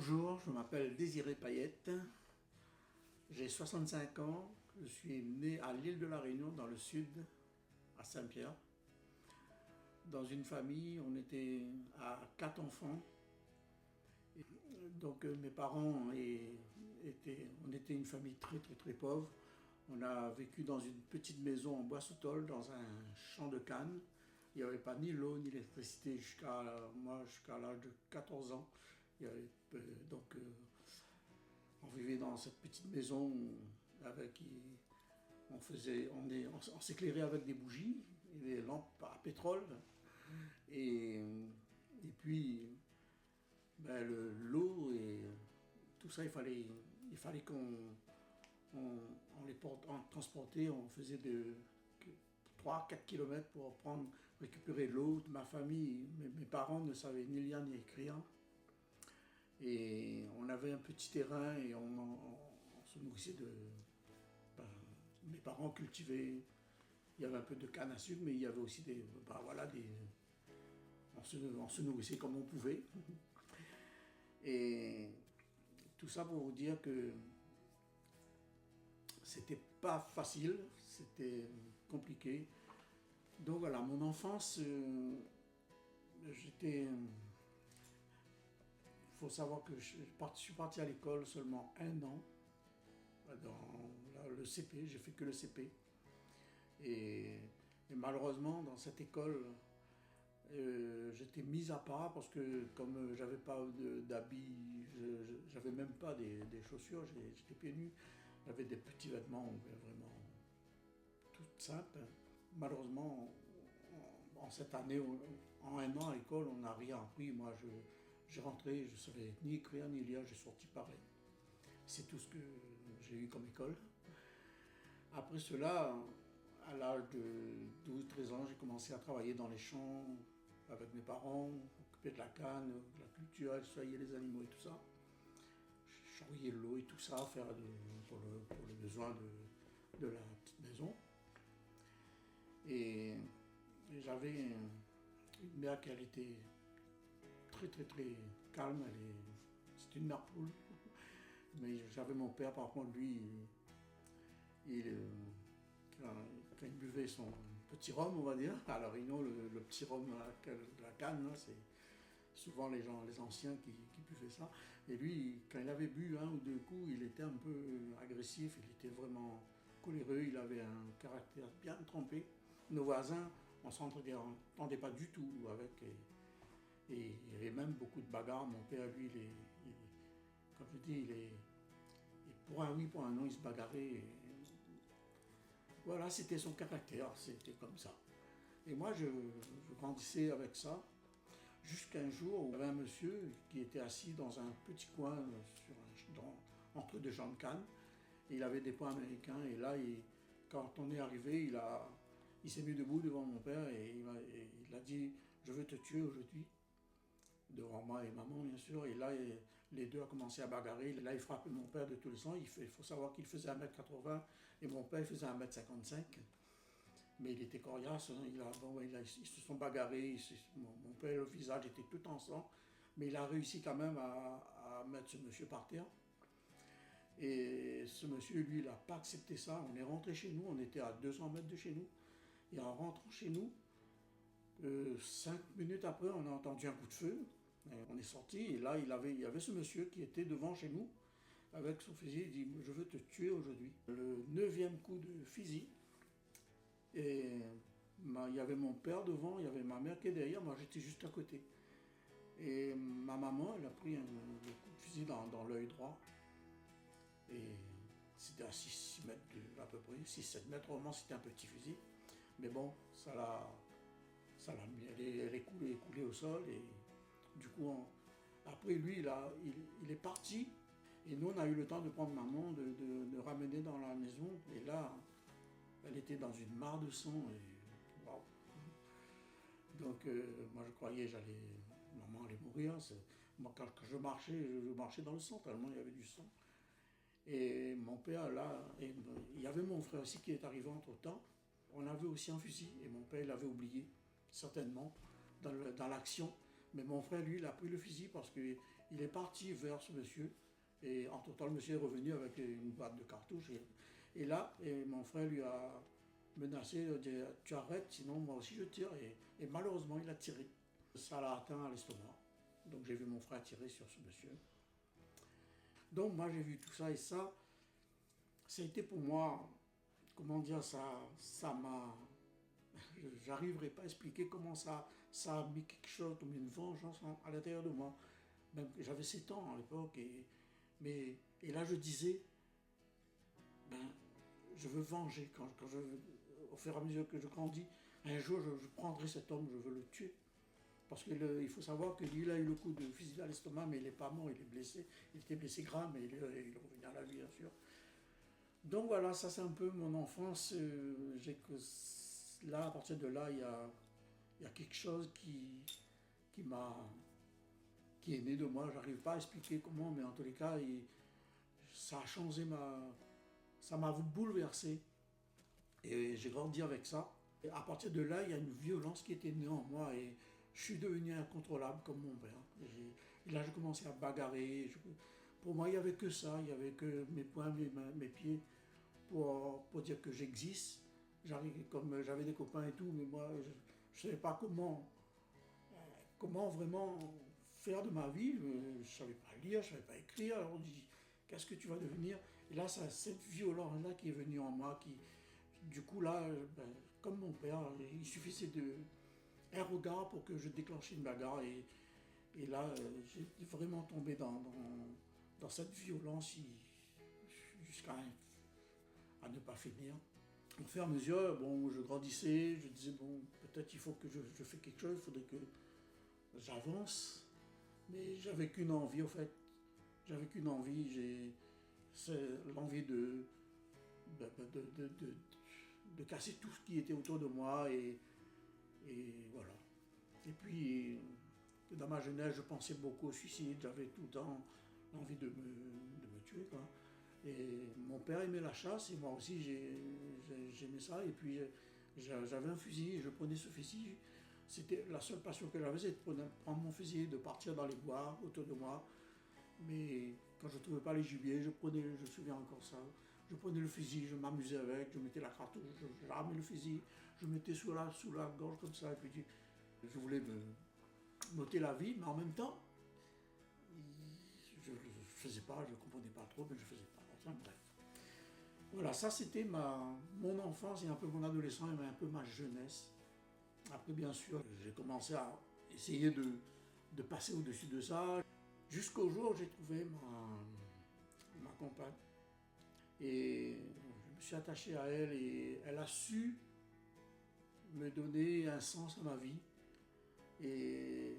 Bonjour, je m'appelle Désiré Payette, j'ai 65 ans, je suis né à l'île de la Réunion dans le sud, à Saint-Pierre. Dans une famille, on était à 4 enfants. Donc mes parents on était une famille très pauvre. On a vécu dans une petite maison en bois sous tôle, dans un champ de canne. Il n'y avait pas ni l'eau ni l'électricité jusqu'à l'âge de 14 ans. Il y avait, on vivait dans cette petite maison avec, on s'éclairait avec des bougies et des lampes à pétrole. Et, et puis l'eau et tout ça, il fallait on transportait, on faisait de 3-4 km pour récupérer l'eau. Ma famille, mes parents ne savaient ni lire ni écrire. Et on avait un petit terrain et on se nourrissait mes parents cultivaient, il y avait un peu de canne à sucre, mais il y avait aussi on se nourrissait comme on pouvait. Et tout ça pour vous dire que c'était pas facile, c'était compliqué. Donc voilà, mon enfance, il faut savoir que je suis parti à l'école seulement 1 an, dans le CP, j'ai fait que le CP. Et malheureusement, dans cette école, j'étais mis à part parce que comme j'avais pas d'habits, j'avais même pas des chaussures, j'étais pieds nus. J'avais des petits vêtements vraiment tout simples. Malheureusement, en cette année, en 1 an à l'école, on n'a rien appris. Moi, j'ai rentré, je ne savais ni écrire ni lire, j'ai sorti pareil. C'est tout ce que j'ai eu comme école. Après cela, à l'âge de 12-13 ans, j'ai commencé à travailler dans les champs avec mes parents, m'occuper de la canne, de la culture, soigner les animaux et tout ça. Charrier l'eau et tout ça, pour le besoin de la petite maison. Et j'avais une mère qui était très calme, c'était une mère poule. Mais j'avais mon père, par contre, lui, quand il buvait son petit rhum, on va dire, à La Réunion, le petit rhum de la canne, là, c'est souvent les anciens qui buvaient ça. Et lui, quand il avait bu 1 ou 2 coups, il était un peu agressif, il était vraiment coléreux, il avait un caractère bien trempé. Nos voisins, on ne s'entendait pas du tout avec. Et il y avait même beaucoup de bagarres. Mon père, lui, comme je dis, pour un oui, pour un non, il se bagarrait. Et voilà, c'était son caractère, c'était comme ça. Et moi, je grandissais avec ça. Jusqu'un jour où il y avait un monsieur qui était assis dans un petit coin entre 2 champs de canne. Et il avait des poings américains. Et là, quand on est arrivé, il s'est mis debout devant mon père et il a dit « Je veux te tuer aujourd'hui ». Devant moi et maman, bien sûr. Et là, les deux ont commencé à bagarrer. Là, il frappait mon père de tous les sens. Il faut savoir qu'il faisait 1m80 et mon père faisait 1m55. Mais il était coriace, hein. Ils se sont bagarrés, mon père, le visage était tout en sang, mais il a réussi quand même à mettre ce monsieur par terre. Et ce monsieur, lui, il n'a pas accepté ça. On est rentré chez nous, on était à 200 mètres de chez nous. Et en rentrant chez nous, 5 minutes après, on a entendu un coup de feu. Et on est sorti et là, il y avait ce monsieur qui était devant chez nous, avec son fusil, il dit « Je veux te tuer aujourd'hui ». Le 9e coup de fusil. Et il y avait mon père devant, il y avait ma mère qui est derrière, moi j'étais juste à côté. Et ma maman, elle a pris le coup de fusil dans l'œil droit. Et c'était à 6 mètres à peu près, 6-7 mètres, vraiment c'était un petit fusil. Mais bon, elle est coulée au sol. Et du coup, après lui, il est parti. Et nous, on a eu le temps de prendre maman, de ramener dans la maison. Et là, elle était dans une mare de sang. Et, wow. Donc, moi, je croyais maman allait mourir. Moi, quand je marchais dans le sang, tellement il y avait du sang. Et mon père, là, il y avait mon frère aussi qui est arrivé entre-temps. On avait aussi un fusil. Et mon père, il l'avait oublié, certainement, dans l'action. Mais mon frère, lui, il a pris le fusil parce qu'il Il est parti vers ce monsieur. Et entre-temps, le monsieur est revenu avec une boîte de cartouches. Et mon frère lui a menacé de dire tu arrêtes, sinon moi aussi je tire. Et malheureusement, il a tiré. Ça l'a atteint à l'estomac. Donc j'ai vu mon frère tirer sur ce monsieur. Donc moi j'ai vu tout ça et ça a été pour moi, comment dire, ça m'a. J'arriverai pas à expliquer comment ça a mis quelque chose comme une vengeance à l'intérieur de moi. Même j'avais 7 ans à l'époque et là je disais, ben, je veux venger au fur et à mesure que je grandis, un jour je prendrai cet homme, je veux le tuer. Parce qu'il faut savoir que lui, il a eu le coup de fusil à l'estomac, mais il n'est pas mort, il est blessé. Il était blessé grave, mais il est revenu à la vie, bien sûr. Donc voilà, ça c'est un peu mon enfance. Là, à partir de là, il y a quelque chose qui qui est né de moi. J'arrive pas à expliquer comment, mais en tous les cas, ça a changé ça m'a bouleversé. Et j'ai grandi avec ça. Et à partir de là, il y a une violence qui était née en moi et je suis devenu incontrôlable comme mon père. Et là, j'ai commencé à bagarrer. Pour moi, il n'y avait que ça. Il n'y avait que mes poings, mes mains, mes pieds pour dire que j'existe. Comme j'avais des copains et tout, mais moi, je ne savais pas comment vraiment faire de ma vie. Je ne savais pas lire, je ne savais pas écrire. Alors on dit, qu'est-ce que tu vas devenir? Et là, c'est cette violence-là qui est venue en moi. Du coup, là, comme mon père, il suffisait un regard pour que je déclenche une bagarre. Et là, j'ai vraiment tombé dans cette violence jusqu'à ne pas finir. Au fur et à mesure, bon, je grandissais, je disais, bon, peut-être il faut que je fasse quelque chose, il faudrait que j'avance. Mais j'avais qu'une envie, en fait. J'avais qu'une envie, c'est l'envie de casser tout ce qui était autour de moi. Et voilà. Et puis, dans ma jeunesse, je pensais beaucoup au suicide. J'avais tout le temps l'envie de me tuer, quoi. Et mon père aimait la chasse et moi aussi j'aimais ça. Et puis j'avais un fusil et je prenais ce fusil. C'était la seule passion que j'avais, c'était de prendre mon fusil, de partir dans les bois autour de moi. Mais quand je ne trouvais pas les gibiers, je me souviens encore ça, je prenais le fusil, je m'amusais avec, je mettais la cartouche, je ramais le fusil, je mettais sous la gorge comme ça. Et puis je voulais m'ôter la vie, mais en même temps, je ne faisais pas, je ne comprenais pas trop, mais je ne faisais pas. Enfin bref. Voilà, ça c'était mon enfance et un peu mon adolescence et un peu ma jeunesse. Après, bien sûr, j'ai commencé à essayer de passer au-dessus de ça, jusqu'au jour où j'ai trouvé ma compagne. Et je me suis attaché à elle et elle a su me donner un sens à ma vie. Et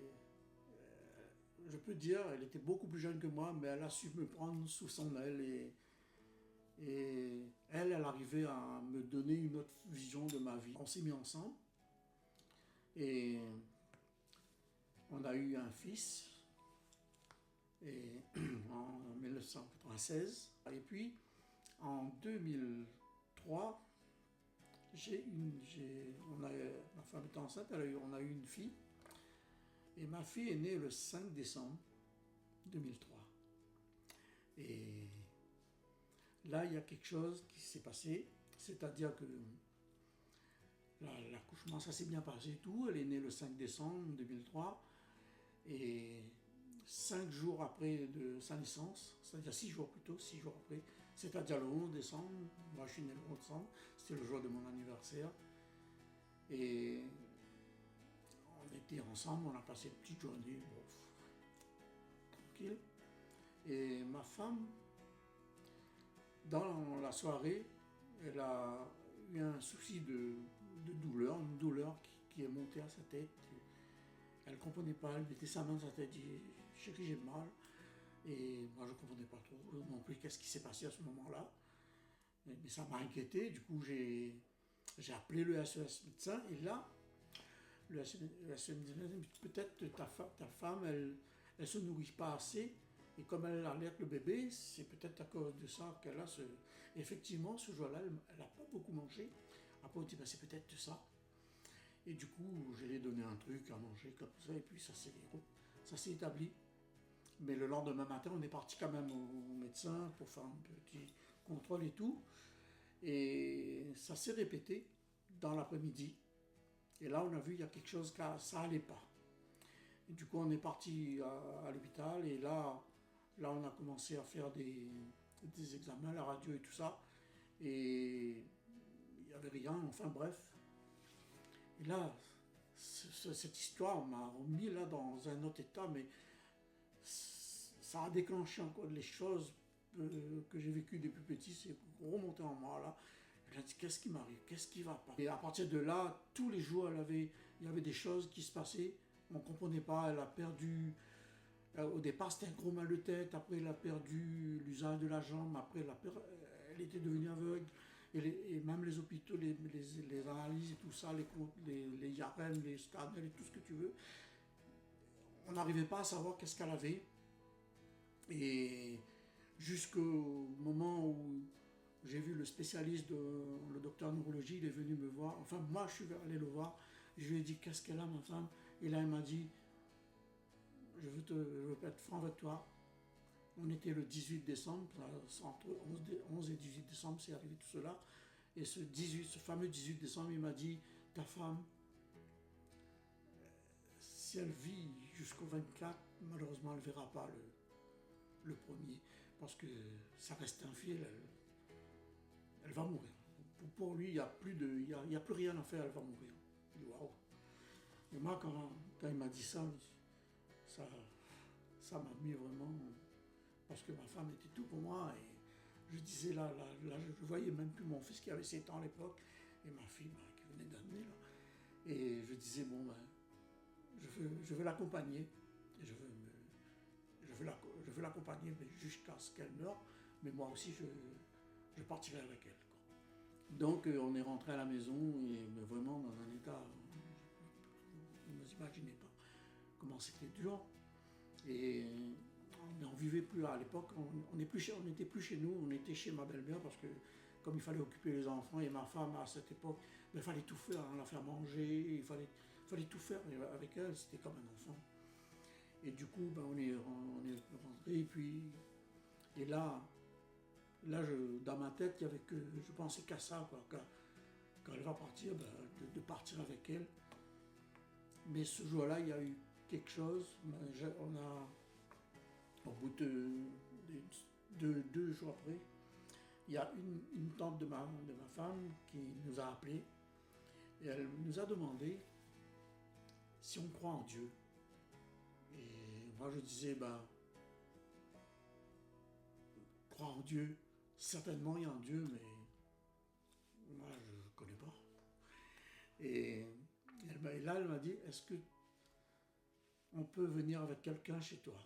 je peux dire, elle était beaucoup plus jeune que moi, mais elle a su me prendre sous son aile et elle arrivait à me donner une autre vision de ma vie. On s'est mis ensemble et on a eu un fils en 1996. Et puis en 2003, ma femme était enceinte, on a eu une fille. Et ma fille est née le 5 décembre 2003. Et là, il y a quelque chose qui s'est passé, c'est-à-dire que l'accouchement, ça s'est bien passé et tout. Elle est née le 5 décembre 2003. Et 5 jours après de sa naissance, c'est-à-dire 6 jours plutôt, 6 jours après, c'est-à-dire le 11 décembre, moi je suis né le 11 décembre, c'était le jour de mon anniversaire. Et on était ensemble, on a passé une petite journée, tranquille. Et ma femme, dans la soirée, elle a eu un souci de douleur, une douleur qui est montée à sa tête. Elle ne comprenait pas, elle mettait sa main dans sa tête, dit chérie, j'ai mal. Et moi je ne comprenais pas trop non plus qu'est-ce qui s'est passé à ce moment-là. Mais ça m'a inquiété, du coup j'ai appelé le SOS médecin et là, le SOS médecin dit peut-être ta femme, elle ne se nourrit pas assez. Et comme elle allait le bébé, c'est peut-être à cause de ça qu'elle a ce... Effectivement, ce jour-là, elle n'a pas beaucoup mangé. Après, on dit, c'est peut-être ça. Et du coup, je lui ai donné un truc à manger comme ça, et puis ça s'est établi. Mais le lendemain matin, on est parti quand même au médecin pour faire un petit contrôle et tout. Et ça s'est répété dans l'après-midi. Et là, on a vu il y a quelque chose qui ça allait pas. Et du coup, on est parti à l'hôpital et là, on a commencé à faire des examens, la radio et tout ça. Et il n'y avait rien, enfin bref. Et là, cette histoire m'a remis là dans un autre état, mais ça a déclenché encore les choses que j'ai vécues depuis petit, c'est remonté en moi là. Elle a dit qu'est-ce qui m'arrive, qu'est-ce qui va pas. Et à partir de là, tous les jours, il y avait des choses qui se passaient. On ne comprenait pas, elle a perdu. Au départ, c'était un gros mal de tête. Après, elle a perdu l'usage de la jambe. Après, elle était devenue aveugle. Et même les hôpitaux, les analyses et tout ça, les IRM, les scanners et tout ce que tu veux, on n'arrivait pas à savoir qu'est-ce qu'elle avait. Et jusqu'au moment où j'ai vu le spécialiste, le docteur en neurologie, il est venu me voir. Enfin, moi, je suis allé le voir. Je lui ai dit, qu'est-ce qu'elle a, ma femme? Et là, il m'a dit, je veux être franc avec toi. On était le 18 décembre, entre 11 et 18 décembre, c'est arrivé tout cela. Et ce fameux 18 décembre, il m'a dit, ta femme, si elle vit jusqu'au 24, malheureusement, elle ne verra pas le premier. Parce que ça reste un fil, elle va mourir. Pour lui, il n'y a plus rien à faire, elle va mourir. Je dis, waouh. Et moi, quand il m'a dit ça m'a mis vraiment. Parce que ma femme était tout pour moi. Et je disais là, je voyais même plus mon fils qui avait 7 ans à l'époque, et ma fille qui venait d'amener là. Et je disais, bon, je veux l'accompagner. Et je veux l'accompagner jusqu'à ce qu'elle meure. Mais moi aussi, je partirai avec elle. Quoi. Donc, on est rentré à la maison, mais vraiment dans un état. Vous ne vous imaginez pas comment c'était dur. Et on n'en vivait plus à l'époque. On n'était plus chez nous, on était chez ma belle-mère parce que comme il fallait occuper les enfants et ma femme à cette époque, il fallait tout faire, la faire manger, il fallait tout faire avec elle, c'était comme un enfant. Et du coup, on est rentré et là dans ma tête, il y avait que je pensais qu'à ça, quoi, quand elle va partir, de partir avec elle. Mais ce jour-là, il y a eu quelque chose. Au bout de 2 jours après, il y a une tante de ma femme qui nous a appelés et elle nous a demandé si on croit en Dieu. Et moi je disais, croire en Dieu, certainement il y a un Dieu, mais moi je ne connais pas. Et là elle m'a dit, est-ce que on peut venir avec quelqu'un chez toi?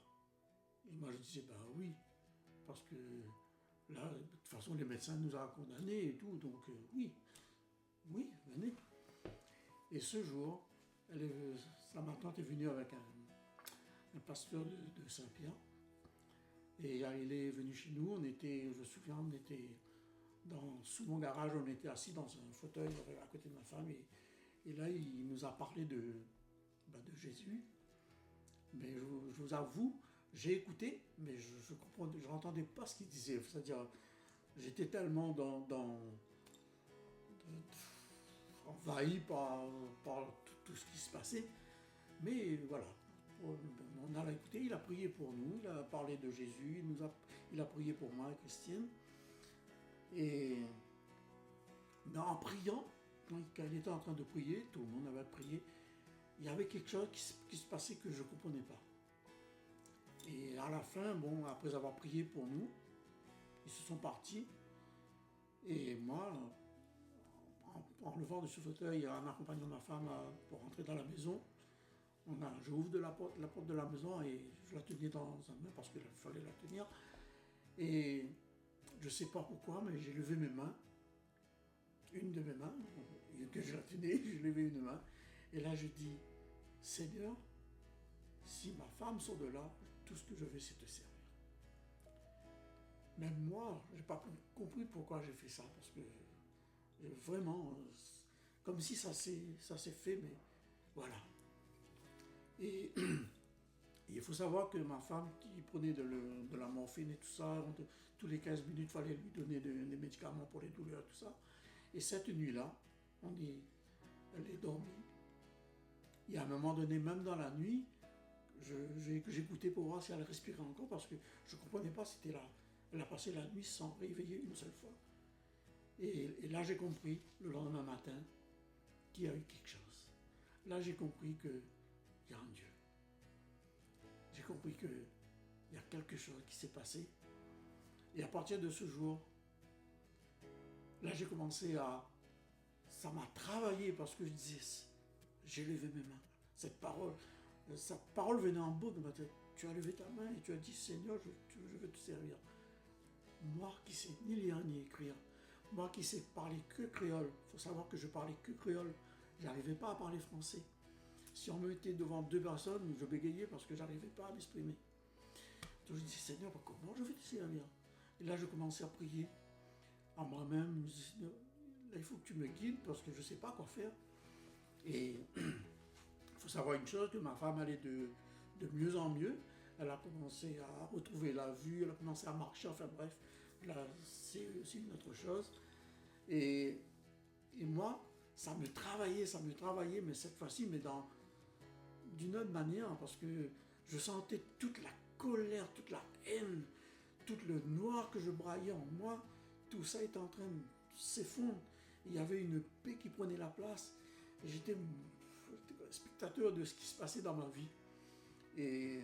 Et moi je disais, oui, parce que là, de toute façon, les médecins nous ont condamnés et tout, donc oui, venez. Et ce jour, ma tante est venue avec un pasteur de Saint-Pierre, et il est venu chez nous, je me souviens, on était sous mon garage, on était assis dans un fauteuil à côté de ma femme, et là, il nous a parlé de Jésus. Mais je vous avoue, j'ai écouté, mais je n'entendais pas ce qu'il disait. C'est-à-dire, j'étais tellement envahi par tout ce qui se passait. Mais voilà, on a écouté, il a prié pour nous, il a parlé de Jésus, il a prié pour moi et Christiane. Mais en priant, quand il était en train de prier, tout le monde avait prié, il y avait quelque chose qui se passait que je ne comprenais pas. Et à la fin, après avoir prié pour nous, ils se sont partis. Et moi, en levant de ce fauteuil, en accompagnant ma femme pour rentrer dans la maison, j'ouvre la porte de la maison et je la tenais dans sa main parce qu'il fallait la tenir. Et je ne sais pas pourquoi, mais j'ai levé mes mains, une de mes mains, que je la tenais, j'ai levé une main. Et là, je dis, Seigneur, si ma femme sort de là, tout ce que je veux, c'est te servir. Même moi, je n'ai pas compris pourquoi j'ai fait ça, parce que vraiment, comme si ça s'est fait, mais voilà. Et Et il faut savoir que ma femme qui prenait de la morphine et tout ça, tous les 15 minutes, il fallait lui donner des médicaments pour les douleurs, tout ça. Et cette nuit-là, elle est dormie. Et à un moment donné, même dans la nuit, j'écoutais pour voir si elle respirait encore parce que je ne comprenais pas, c'était là. Elle a passé la nuit sans réveiller une seule fois. Et là, j'ai compris, le lendemain matin, qu'il y a eu quelque chose. Là, j'ai compris qu'il y a un Dieu. J'ai compris qu'il y a quelque chose qui s'est passé. Et à partir de ce jour, là, j'ai commencé à... Ça m'a travaillé parce que je disais, j'ai levé mes mains. Cette parole venait en bas de ma tête. Tu as levé ta main et tu as dit, Seigneur, je veux te servir. Moi qui sais ni lire ni écrire, moi qui sais parler que créole, il faut savoir que je parlais que créole, j'arrivais pas à parler français. Si on me mettait devant deux personnes, je bégayais parce que j'arrivais pas à m'exprimer. Donc je dis, Seigneur, comment je vais te servir? Et là, je commençais à prier à moi-même. Je dis, Seigneur, là, il faut que tu me guides parce que je ne sais pas quoi faire. Et il faut savoir une chose, que ma femme allait de mieux en mieux. Elle a commencé à retrouver la vue, elle a commencé à marcher, enfin bref, là, c'est aussi une autre chose. Et moi, ça me travaillait, mais cette fois-ci, mais d'une autre manière, parce que je sentais toute la colère, toute la haine, tout le noir que je braillais en moi, tout ça était en train de s'effondrer. Il y avait une paix qui prenait la place. J'étais spectateur de ce qui se passait dans ma vie. Et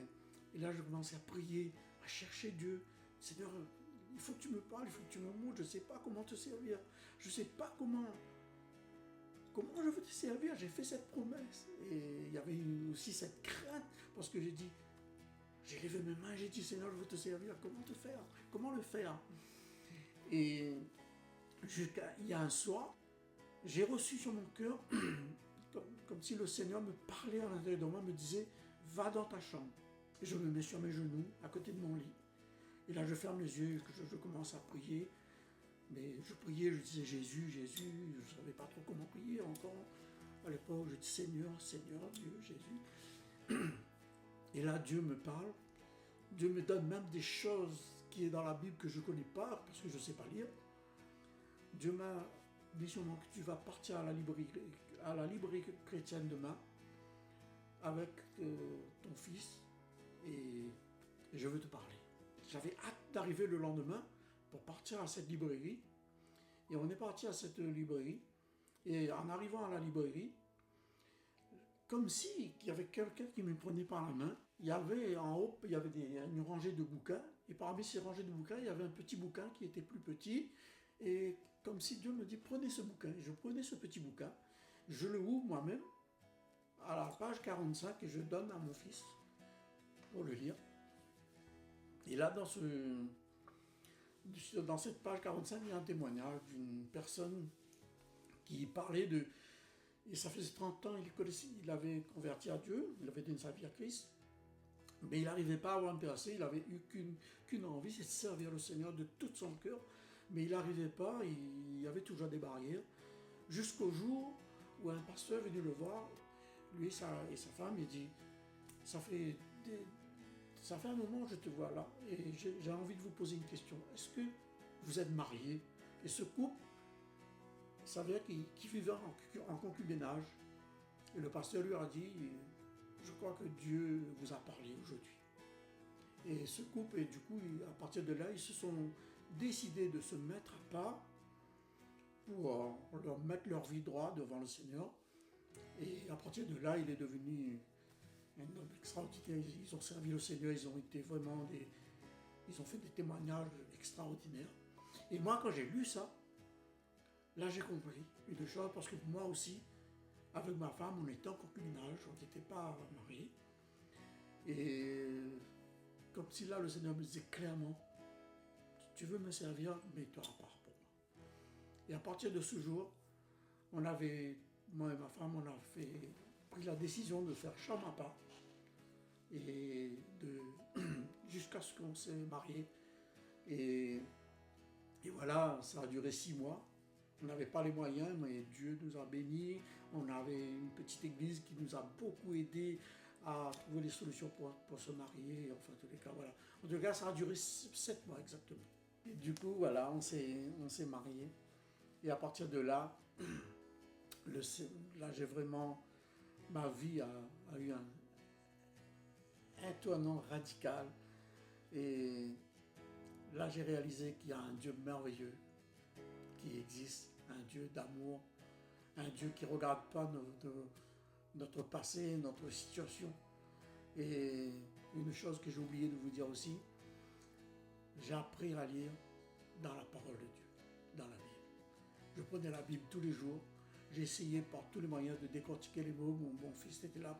là, je commençais à prier, à chercher Dieu. Seigneur, il faut que tu me parles, il faut que tu me montres. Je ne sais pas comment te servir. Je ne sais pas comment je veux te servir. J'ai fait cette promesse. Et il y avait aussi cette crainte, parce que j'ai levé mes mains, j'ai dit, Seigneur, je veux te servir. Comment te faire? Comment le faire? Et il y a un soir, j'ai reçu sur mon cœur, comme si le Seigneur me parlait à l'intérieur de moi, me disait, va dans ta chambre. Et je me mets sur mes genoux, à côté de mon lit. Et là, je ferme les yeux, je commence à prier. Mais je priais, je disais Jésus, Jésus. Je ne savais pas trop comment prier encore. À l'époque, je dis Seigneur, Seigneur, Dieu, Jésus. Et là, Dieu me parle. Dieu me donne même des choses qui est dans la Bible que je ne connais pas, parce que je ne sais pas lire. Dieu m'a dit sûrement que tu vas partir à la librairie chrétienne demain avec ton fils et je veux te parler. J'avais hâte d'arriver le lendemain pour partir à cette librairie. Et on est parti à cette librairie. Et en arrivant à la librairie, comme si il y avait quelqu'un qui me prenait par la main. Il y avait en haut, il y avait une rangée de bouquins. Et parmi ces rangées de bouquins, il y avait un petit bouquin qui était plus petit. Et comme si Dieu me dit, prenez ce bouquin. Et je prenais ce petit bouquin. Je le ouvre moi-même à la page 45 et je donne à mon fils pour le lire. Et là, dans cette page 45, il y a un témoignage d'une personne qui parlait de... Et ça faisait 30 ans, il avait converti à Dieu, il avait donné sa vie à Christ, mais il n'arrivait pas à avoir un PAC, il n'avait eu qu'une envie, c'est de servir le Seigneur de tout son cœur, mais il n'arrivait pas, il y avait toujours des barrières, jusqu'au jour où un pasteur est venu le voir, lui et sa femme, il dit, ça fait un moment que je te vois là, et j'ai envie de vous poser une question. Est-ce que vous êtes mariés? Et ce couple, ça veut dire qu'il vivait en concubinage. Et le pasteur lui a dit, je crois que Dieu vous a parlé aujourd'hui. Et ce couple, et du coup, à partir de là, ils se sont décidés de se mettre à part pour leur mettre leur vie droit devant le Seigneur. Et à partir de là, il est devenu un homme extraordinaire. Ils ont servi le Seigneur, ils ont fait des témoignages extraordinaires. Et moi, quand j'ai lu ça, là j'ai compris une chose, parce que moi aussi, avec ma femme, on était en concubinage, on n'était pas mariés. Et comme si là, le Seigneur me disait clairement, tu veux me servir, mets-toi à part pour moi. Et à partir de ce jour, moi et ma femme, on a pris la décision de faire chambre à part. Et jusqu'à ce qu'on s'est mariés. Et voilà, ça a duré 6 mois. On n'avait pas les moyens, mais Dieu nous a bénis. On avait une petite église qui nous a beaucoup aidés à trouver les solutions pour se marier, enfin, en tous les cas, voilà. En tout cas, ça a duré 7 mois exactement. Et du coup, voilà, on s'est mariés. Et à partir de là, là, j'ai vraiment, ma vie a eu un tournant radical. Et là, j'ai réalisé qu'il y a un Dieu merveilleux qui existe, un Dieu d'amour, un Dieu qui ne regarde pas notre passé, notre situation. Et une chose que j'ai oublié de vous dire aussi, j'ai appris à lire dans la parole de Dieu, dans la Bible. Je prenais la Bible tous les jours. J'ai essayé par tous les moyens de décortiquer les mots. Mon fils était là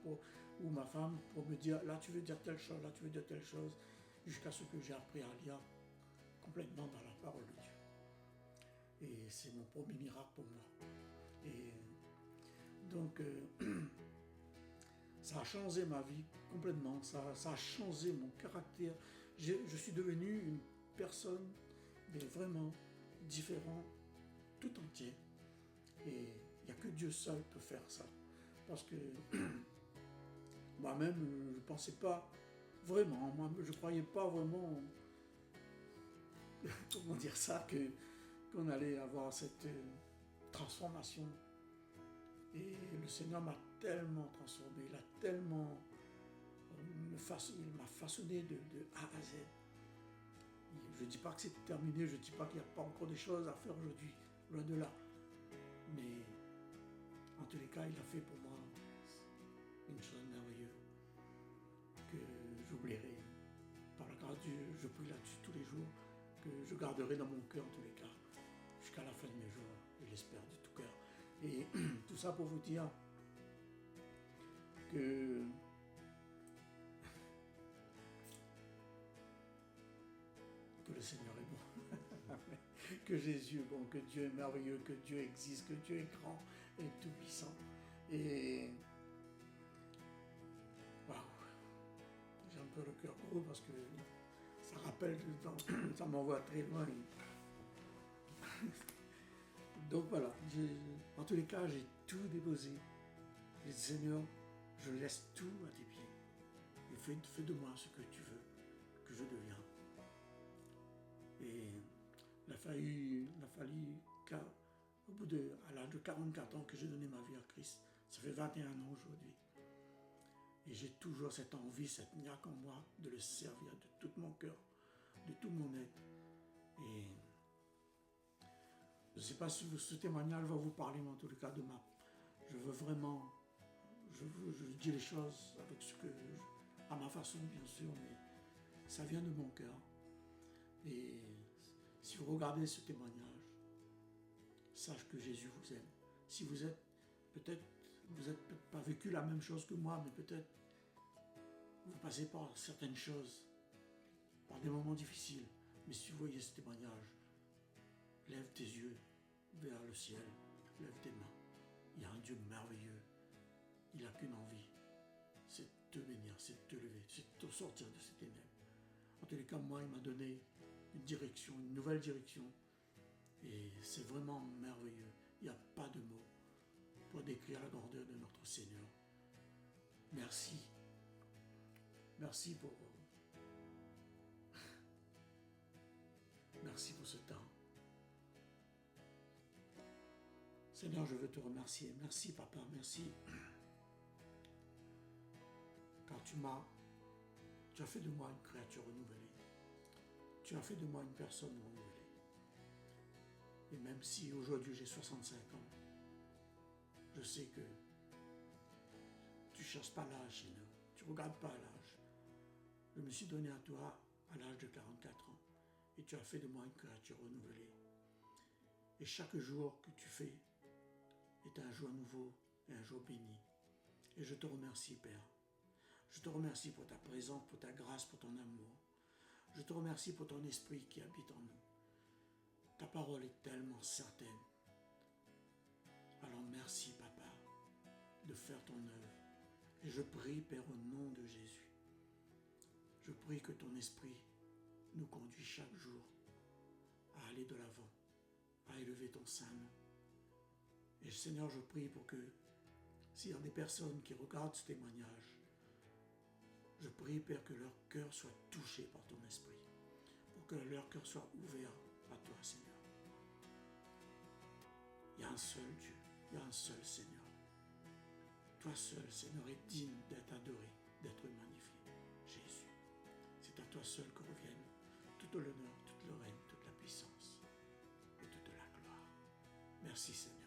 ou ma femme pour me dire, là tu veux dire telle chose, là tu veux dire telle chose, jusqu'à ce que j'ai appris à lire complètement dans la parole de Dieu. Et c'est mon premier miracle pour moi. Et donc, ça a changé ma vie complètement, ça a changé mon caractère. Je suis devenu une personne, mais vraiment différente, tout entier. Et il n'y a que Dieu seul peut faire ça. Parce que moi-même, je ne pensais pas vraiment, je ne croyais pas vraiment, comment dire ça, qu'on allait avoir cette transformation. Et le Seigneur m'a tellement transformé, il a tellement, il m'a façonné de A à Z. Je ne dis pas que c'est terminé, je ne dis pas qu'il n'y a pas encore des choses à faire aujourd'hui, loin de là. Mais en tous les cas, il a fait pour moi une chose merveilleuse que j'oublierai. Par la grâce de Dieu, je prie là-dessus tous les jours, que je garderai dans mon cœur en tous les cas, jusqu'à la fin de mes jours, je l'espère de tout cœur. Et tout ça pour vous dire que le Seigneur est bon, que Jésus est bon, que Dieu est merveilleux, que Dieu existe, que Dieu est grand et tout puissant. Et waouh, j'ai un peu le cœur gros parce que ça rappelle tout le temps, ça m'envoie très loin. Donc voilà, en tous les cas, j'ai tout déposé. J'ai dit, Seigneur, je laisse tout à tes pieds. Et fais de moi ce que tu veux que je devienne. Et il a fallu à l'âge de 44 ans que j'ai donné ma vie à Christ. Ça fait 21 ans aujourd'hui. Et j'ai toujours cette envie, cette niaque en moi de le servir de tout mon cœur, de tout mon être. Et je ne sais pas si ce témoignage va vous parler, mais en tout cas je veux vraiment, je dis les choses à ma façon bien sûr, mais ça vient de mon cœur. Et si vous regardez ce témoignage, sache que Jésus vous aime. Si vous êtes peut-être pas vécu la même chose que moi, mais peut-être vous passez par certaines choses, par des moments difficiles. Mais si vous voyez ce témoignage, lève tes yeux vers le ciel, lève tes mains. Il y a un Dieu merveilleux. Il n'a qu'une envie, c'est de te bénir, c'est de te lever, c'est de te sortir de ces ténèbres. En tous les cas, moi, il m'a donné une direction, une nouvelle direction. Et c'est vraiment merveilleux. Il n'y a pas de mots pour décrire la grandeur de notre Seigneur. Merci. Merci pour ce temps. Seigneur, je veux te remercier. Merci, Papa, merci. Car tu as fait de moi une créature renouvelée. Tu as fait de moi une personne renouvelée. Et même si aujourd'hui j'ai 65 ans, je sais que tu ne cherches pas l'âge, Seigneur. Tu ne regardes pas l'âge. Je me suis donné à toi à l'âge de 44 ans. Et tu as fait de moi une créature renouvelée. Et chaque jour que tu fais est un jour nouveau et un jour béni. Et je te remercie, Père. Je te remercie pour ta présence, pour ta grâce, pour ton amour. Je te remercie pour ton esprit qui habite en nous. Ta parole est tellement certaine. Alors merci, Papa, de faire ton œuvre. Et je prie, Père, au nom de Jésus. Je prie que ton esprit nous conduise chaque jour à aller de l'avant, à élever ton Saint-Nom. Et Seigneur, je prie pour que s'il y a des personnes qui regardent ce témoignage, Je prie, Père, que leur cœur soit touché par ton esprit, pour que leur cœur soit ouvert à toi, Seigneur. Il y a un seul Dieu, il y a un seul Seigneur. Toi seul, Seigneur, est digne d'être adoré, d'être magnifié. Jésus, c'est à toi seul que reviennent tout l'honneur, toute le règne, toute la puissance et toute la gloire. Merci, Seigneur.